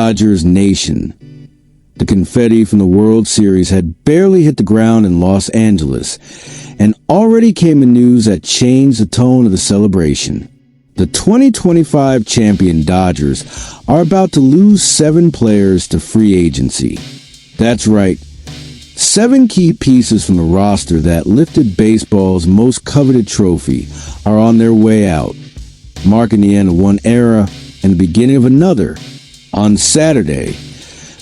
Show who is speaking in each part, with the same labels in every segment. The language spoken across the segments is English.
Speaker 1: Dodgers Nation. The confetti from the World Series had barely hit the ground in Los Angeles, and already came the news that changed the tone of the celebration. The 2025 champion Dodgers are about to lose 7 players to free agency. That's right, 7 key pieces from the roster that lifted baseball's most coveted trophy are on their way out, marking the end of one era and the beginning of another. On Saturday,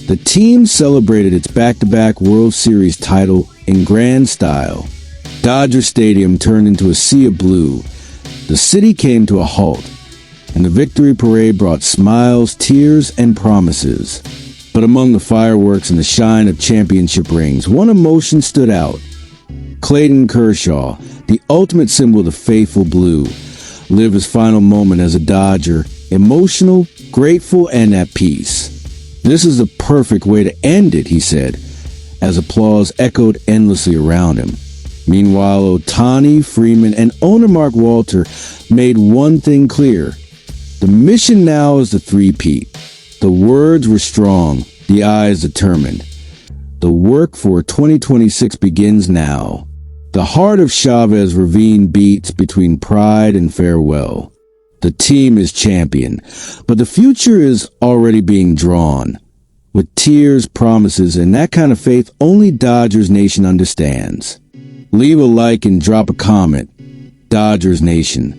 Speaker 1: the team celebrated its back-to-back World Series title in grand style. Dodger Stadium turned into a sea of blue. The city came to a halt, and the victory parade brought smiles, tears, and promises. But among the fireworks and the shine of championship rings, one emotion stood out. Clayton Kershaw, the ultimate symbol of the faithful blue, lived his final moment as a Dodger, emotional, grateful, and at peace. "This is the perfect way to end it," he said, as applause echoed endlessly around him. Meanwhile, Ohtani, Freeman, and owner Mark Walter made one thing clear. The mission now is the three-peat. The words were strong, the eyes determined. The work for 2026 begins now. The heart of Chavez Ravine beats between pride and farewell. The team is champion, but the future is already being drawn. With tears, promises, and that kind of faith only Dodgers Nation understands. Leave a like and drop a comment, Dodgers Nation,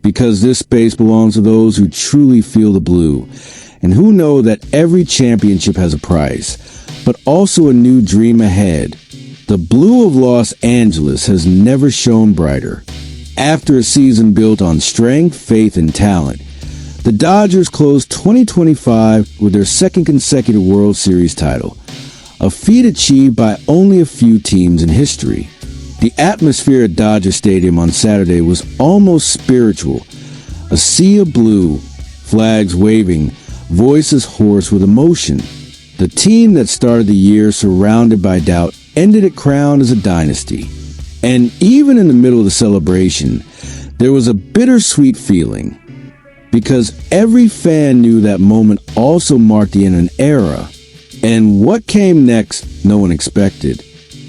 Speaker 1: because this space belongs to those who truly feel the blue, and who know that every championship has a price, but also a new dream ahead. The blue of Los Angeles has never shone brighter. After a season built on strength, faith, and talent, the Dodgers closed 2025 with their second consecutive World Series title, a feat achieved by only a few teams in history. The atmosphere at Dodger Stadium on Saturday was almost spiritual. A sea of blue, flags waving, voices hoarse with emotion. The team that started the year surrounded by doubt ended it crowned as a dynasty. And even in the middle of the celebration, there was a bittersweet feeling, because every fan knew that moment also marked the end of an era, and what came next, no one expected.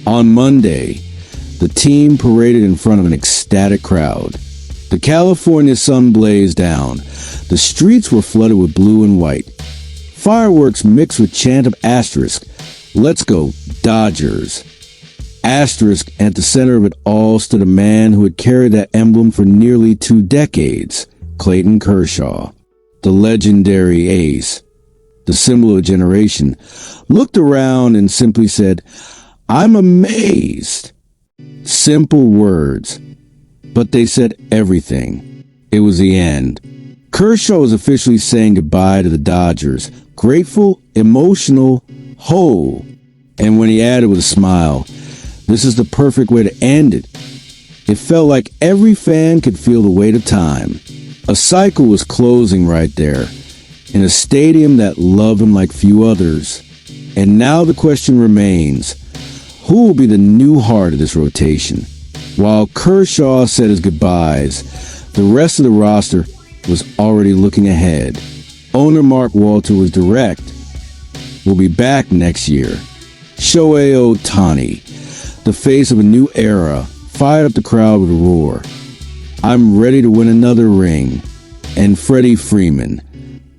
Speaker 1: On Monday, the team paraded in front of an ecstatic crowd. The California sun blazed down. The streets were flooded with blue and white. Fireworks mixed with chant of asterisk, "Let's go, Dodgers." Asterisk, at the center of it all stood a man who had carried that emblem for nearly 2 decades, Clayton Kershaw, the legendary ace, the symbol of a generation, looked around and simply said, "I'm amazed." Simple words, but they said everything. It was the end. Kershaw was officially saying goodbye to the Dodgers, grateful, emotional, whole. And when he added with a smile, "This is the perfect way to end it," it felt like every fan could feel the weight of time. A cycle was closing right there, in a stadium that loved him like few others. And now the question remains, who will be the new heart of this rotation? While Kershaw said his goodbyes, the rest of the roster was already looking ahead. Owner Mark Walter was direct. "We'll be back next year." Shohei Ohtani, the face of a new era, fired up the crowd with a roar. "I'm ready to win another ring." And Freddie Freeman,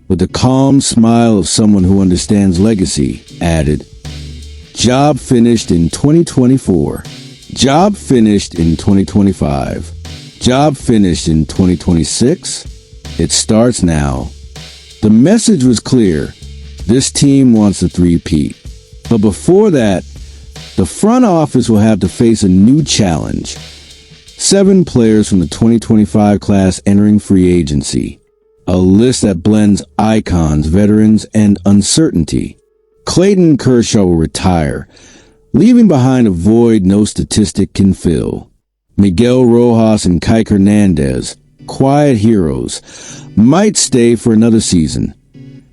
Speaker 1: with the calm smile of someone who understands legacy, added, "Job finished in 2024. Job finished in 2025. Job finished in 2026. It starts now." The message was clear. This team wants a three-peat. But before that, the front office will have to face a new challenge. 7 players from the 2025 class entering free agency. A list that blends icons, veterans, and uncertainty. Clayton Kershaw will retire, leaving behind a void no statistic can fill. Miguel Rojas and Kike Hernandez, quiet heroes, might stay for another season.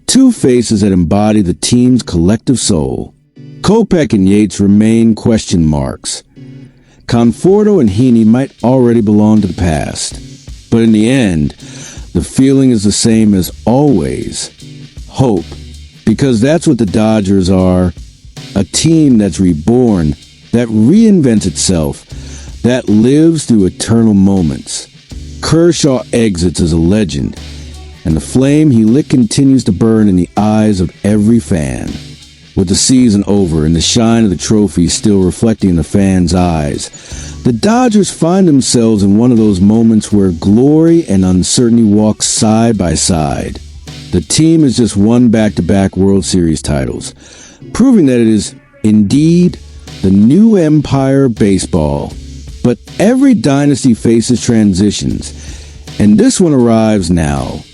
Speaker 1: 2 faces that embody the team's collective soul. Kopech and Yates remain question marks. Conforto and Heaney might already belong to the past. But in the end, the feeling is the same as always. Hope, Because that's what the Dodgers are, a team that's reborn, that reinvents itself, that lives through eternal moments. Kershaw exits as a legend, and the flame he lit continues to burn in the eyes of every fan. With the season over and the shine of the trophy still reflecting in the fans' eyes, the Dodgers find themselves in one of those moments where glory and uncertainty walk side by side. The team has just won back-to-back World Series titles, proving that it is indeed the new empire of baseball. But every dynasty faces transitions, and this one arrives now,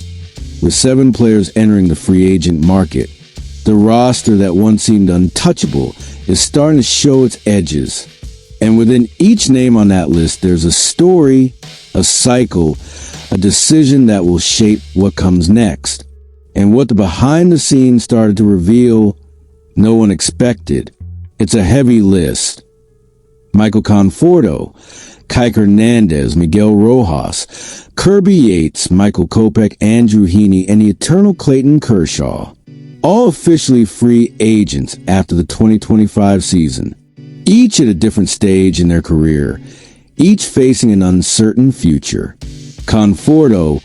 Speaker 1: with 7 players entering the free agent market. The roster that once seemed untouchable is starting to show its edges. And within each name on that list, there's a story, a cycle, a decision that will shape what comes next. And what the behind the scenes started to reveal, no one expected. It's a heavy list. Michael Conforto, Kike Hernandez, Miguel Rojas, Kirby Yates, Michael Kopech, Andrew Heaney, and the eternal Clayton Kershaw. All officially free agents after the 2025 season. Each at a different stage in their career, each facing an uncertain future. Conforto,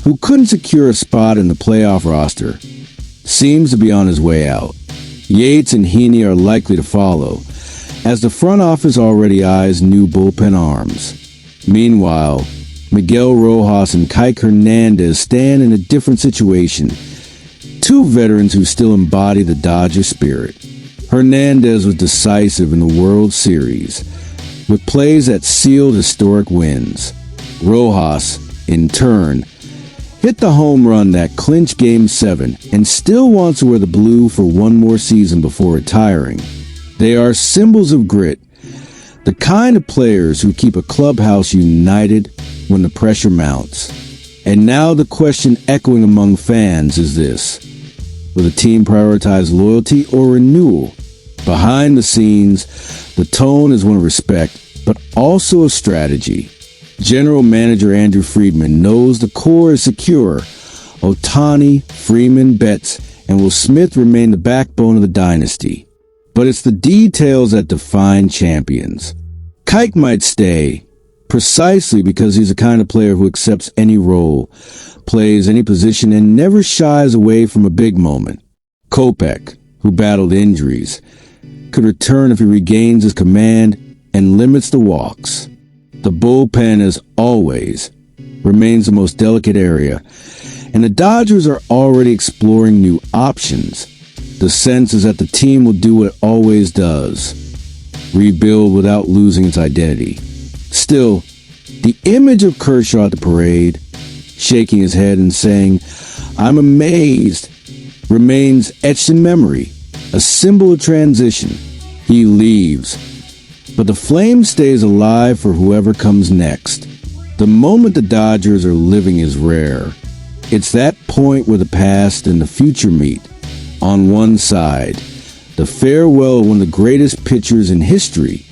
Speaker 1: who couldn't secure a spot in the playoff roster, seems to be on his way out. Yates and Heaney are likely to follow, as the front office already eyes new bullpen arms. Meanwhile, Miguel Rojas and Kike Hernandez stand in a different situation. 2 veterans who still embody the Dodger spirit. Hernandez was decisive in the World Series, with plays that sealed historic wins. Rojas, in turn, hit the home run that clinched Game 7 and still wants to wear the blue for one more season before retiring. They are symbols of grit, the kind of players who keep a clubhouse united when the pressure mounts. And now the question echoing among fans is this: will the team prioritize loyalty or renewal? Behind the scenes, the tone is one of respect, but also of strategy. General Manager Andrew Friedman knows the core is secure. Ohtani, Freeman, Betts, and Will Smith remain the backbone of the dynasty. But it's the details that define champions. Kike might stay, precisely because he's the kind of player who accepts any role, plays any position, and never shies away from a big moment. Kopech, who battled injuries, could return if he regains his command and limits the walks. The bullpen, as always, remains the most delicate area, and the Dodgers are already exploring new options. The sense is that the team will do what it always does: rebuild without losing its identity. Still, the image of Kershaw at the parade, shaking his head and saying, "I'm amazed," remains etched in memory, a symbol of transition. He leaves, but the flame stays alive for whoever comes next. The moment the Dodgers are living is rare. It's that point where the past and the future meet. On one side, the farewell of one of the greatest pitchers in history,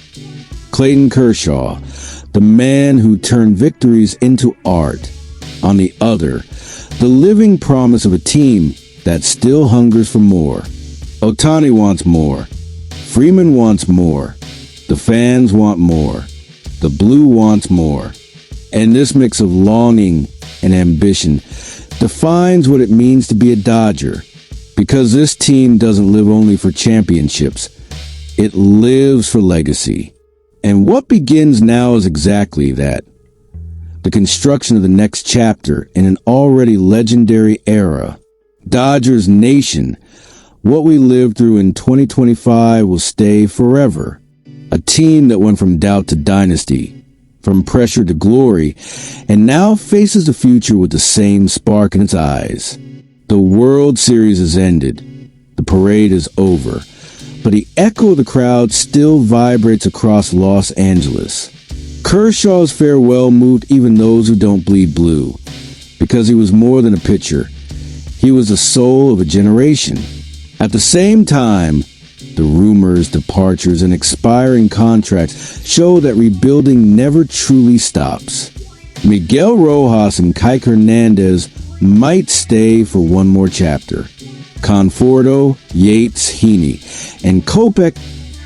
Speaker 1: Clayton Kershaw, the man who turned victories into art. On the other, the living promise of a team that still hungers for more. Ohtani wants more. Freeman wants more. The fans want more. The blue wants more. And this mix of longing and ambition defines what it means to be a Dodger. Because this team doesn't live only for championships. It lives for legacy. And what begins now is exactly that. The construction of the next chapter in an already legendary era. Dodgers Nation, what we lived through in 2025 will stay forever. A team that went from doubt to dynasty, from pressure to glory, and now faces the future with the same spark in its eyes. The World Series has ended. The parade is over. But the echo of the crowd still vibrates across Los Angeles. Kershaw's farewell moved even those who don't bleed blue, because he was more than a pitcher. He was the soul of a generation. At the same time, the rumors, departures, and expiring contracts show that rebuilding never truly stops. Miguel Rojas and Kike Hernandez might stay for one more chapter. Conforto, Yates, Heaney, and Kopech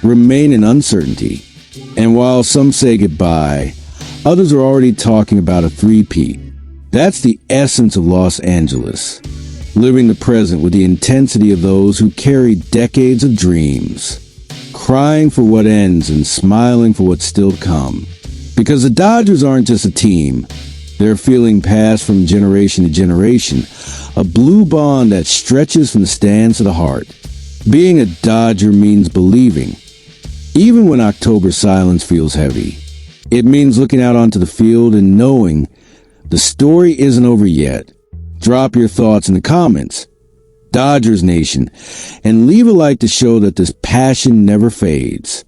Speaker 1: remain in uncertainty. And while some say goodbye, others are already talking about a three-peat. That's the essence of Los Angeles, living the present with the intensity of those who carry decades of dreams, crying for what ends and smiling for what's still to come. Because the Dodgers aren't just a team, they're feeling passed from generation to generation, a blue bond that stretches from the stands to the heart. Being a Dodger means believing, even when October silence feels heavy. It means looking out onto the field and knowing the story isn't over yet. Drop your thoughts in the comments, Dodgers Nation, and leave a like to show that this passion never fades.